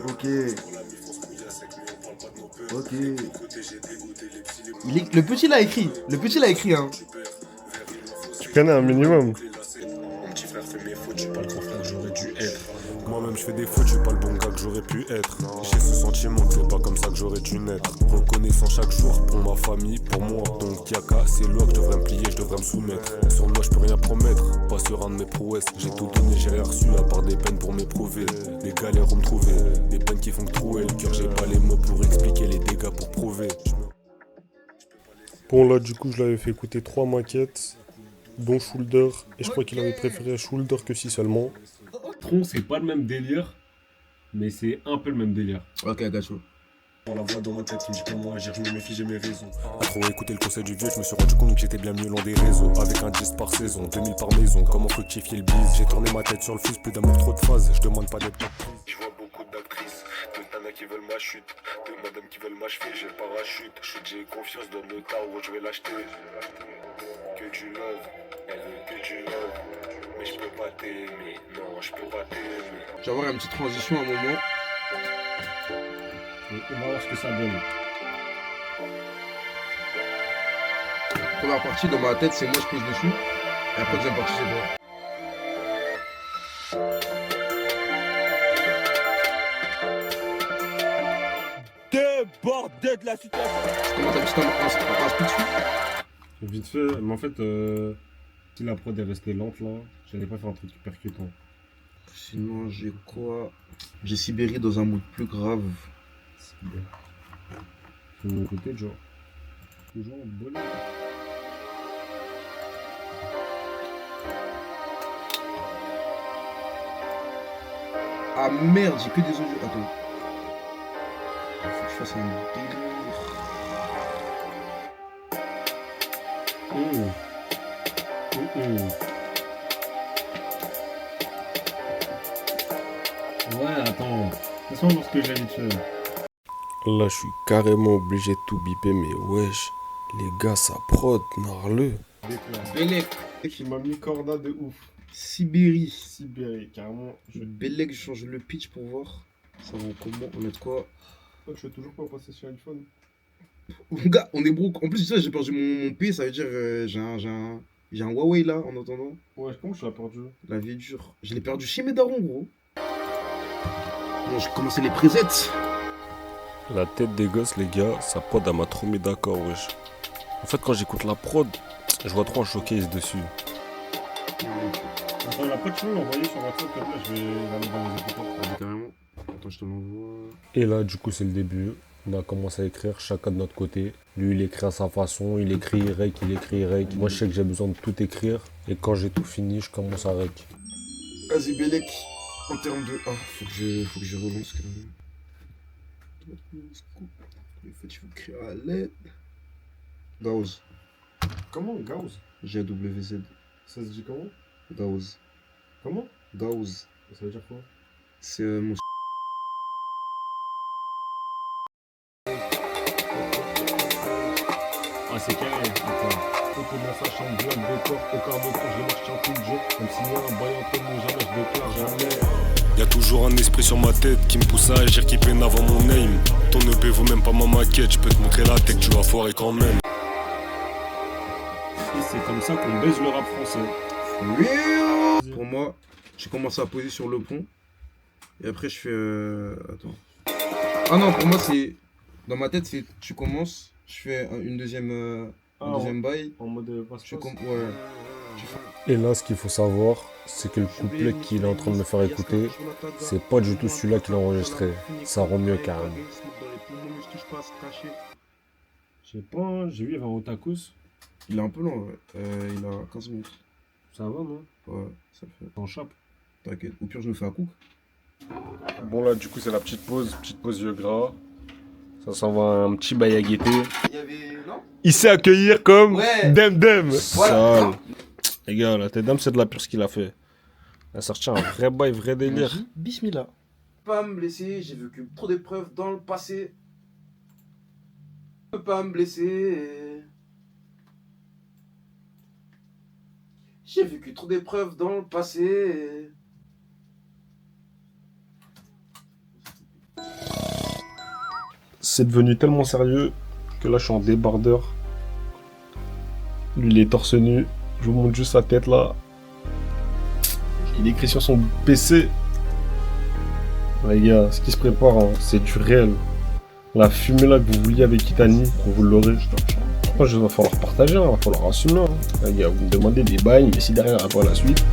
Ok. Ok. Le petit l'a écrit. Le petit l'a écrit, hein. Tu connais un minimum. Mon petit frère fait mes fautes, je suis pas le grand frère que j'aurais dû être. Moi-même je fais des fautes, je suis pas le bon gars que j'aurais pu être. J'ai ce sentiment que c'est pas comme ça que j'aurais dû naître. Reconnaissant chaque jour pour ma famille, pour moi. Donc y'a qu'à, c'est là que je devrais me plier, je devrais me soumettre. Sur moi je peux rien promettre, pas sur un de mes prouesses. J'ai tout donné, j'ai rien reçu à part des peines pour m'éprouver. Des galères pour me trouver, des peines qui font que trouer le cœur. J'ai pas les mots pour expliquer les dégâts pour prouver. Bon là du coup je l'avais fait écouter 3 maquettes, dont Shoulder, et je crois qu'il avait préféré Shoulder que si seulement. Tron, c'est pas le même délire, mais c'est un peu le même délire. Ok, gâteau. Pour la voix dans ma tête qui me dit comment agir, je me méfie, j'ai mes raisons. À trop écouter le conseil du vieux, je me suis rendu compte que j'étais bien mieux long des réseaux. Avec un 10 par saison, 2000 par maison, comment fructifier le bise. J'ai tourné ma tête sur le fils, plus d'amour, trop de phases, je demande pas d'être prise. Je vois beaucoup d'actrices, de nanas qui veulent ma chute, de madame qui veulent m'achever, j'ai le parachute. J'ai confiance dans le tarot, je vais l'acheter. Que du love, elle veut que du love. Mais je peux pas t'aimer, non, je peux pas t'aimer. Je vais avoir une petite transition à un moment. On va voir ce que ça donne. Première partie, dans ma tête, c'est moi je pose dessus. Et après, deuxième partie, c'est toi. Débordé de la situation. Tu commences à un speed dessus. Vite fait, mais en fait, si la prod est restée lente là, j'allais pas faire un truc percutant. Sinon, j'ai quoi? J'ai Sibérie dans un mood plus grave. De mon côté, genre. Toujours bon. Ah merde, j'ai que des audios. Attends. Il faut que je fasse un délire. Ouais, attends. C'est ça dans ce que j'allais te faire. Là je suis carrément obligé de tout biper, mais wesh, les gars ça prod, narle. Bellec. Qui m'a mis corda de ouf. Sibérie. Sibérie, carrément. Bellec, je change le pitch pour voir. Ça va comment? On met de quoi? Je fais toujours pas passer sur iPhone. Gars, on est broke. En plus, ça, j'ai perdu mon P, ça veut dire j'ai un Huawei là en attendant. Ouais, comment je l'ai perdu? La vie est dure. Je l'ai perdu chez mes darons, gros. Bon, j'ai commencé les présettes. La tête des gosses les gars, sa prod elle m'a trop mis d'accord wesh. En fait quand j'écoute la prod, je vois trop un showcase dessus. Attends, la prod, tu peux m'envoyer sur WhatsApp, s'il te plaît, je vais la mettre dans les écouteurs. Carrément. Attends, je te l'envoie. Et là du coup c'est le début, on a commencé à écrire chacun de notre côté. Lui il écrit à sa façon, il écrit rec, il écrit rec. Moi je sais que j'ai besoin de tout écrire et quand j'ai tout fini je commence à rec. Vas-y, Bellec. En termes de. Ah, faut que je relance quand même. Il faut écrire à l'aide. Daouz. Comment? Gauss? GWZ. Ça se dit comment? Daouz. Comment? Daouz. Ça veut dire quoi? C'est mon. Ah, c'est carré. Attends. Autour dans sa chambre, bloc de corps, au quart de tour, je marche en tout le jeu. Même s'il y a un bail entre nous, jamais je déclare, jamais. Y'a toujours un esprit sur ma tête qui me pousse à agir, qui peine avant mon aim. Ton EP vaut même pas ma maquette, je peux te montrer la tech, tu vas foirer quand même. Et c'est comme ça qu'on baise le rap français. Oui. Pour moi, j'ai commencé à poser sur le pont. Et après, je fais. Attends. Ah non, pour moi, c'est. Dans ma tête, c'est. Tu commences, je fais une deuxième. Un deuxième bail. En mode passe-passe. Ouais. Et là ce qu'il faut savoir, c'est que le couplet qu'il est en train de me faire écouter, c'est pas du tout celui-là qu'il a enregistré. Ça rend mieux carrément. Je sais pas, j'ai vu, il y avait un Otakus. Il est un peu long, ouais. Il a 15 minutes. Ça va, non? Ouais, ça le fait. T'en chape. T'inquiète. Au pire, je me fais un coup. Bon là du coup c'est la petite pause vieux gras. Ça s'en va un petit bail à guetter. Il y avait. Non? Il sait accueillir comme Ouais. Dem. Voilà. Sale. Les gars, la tête d'âme c'est de la pure ce qu'il a fait. Il a sorti un vrai bail, vrai délire. Bismillah. Pas me blesser, j'ai vécu trop d'épreuves dans le passé. Je peux pas me blesser. J'ai vécu trop d'épreuves dans le passé. C'est devenu tellement sérieux que là je suis en débardeur. Lui il est torse nu. Je vous montre juste sa tête là. Il écrit sur son PC. Les gars, ce qui se prépare, hein, c'est du réel. La fumée là que vous vouliez avec Kitani, vous l'aurez. Moi, il va falloir partager, il va falloir assumer. Hein. Les gars, vous me demandez des bails, mais si derrière, après la suite,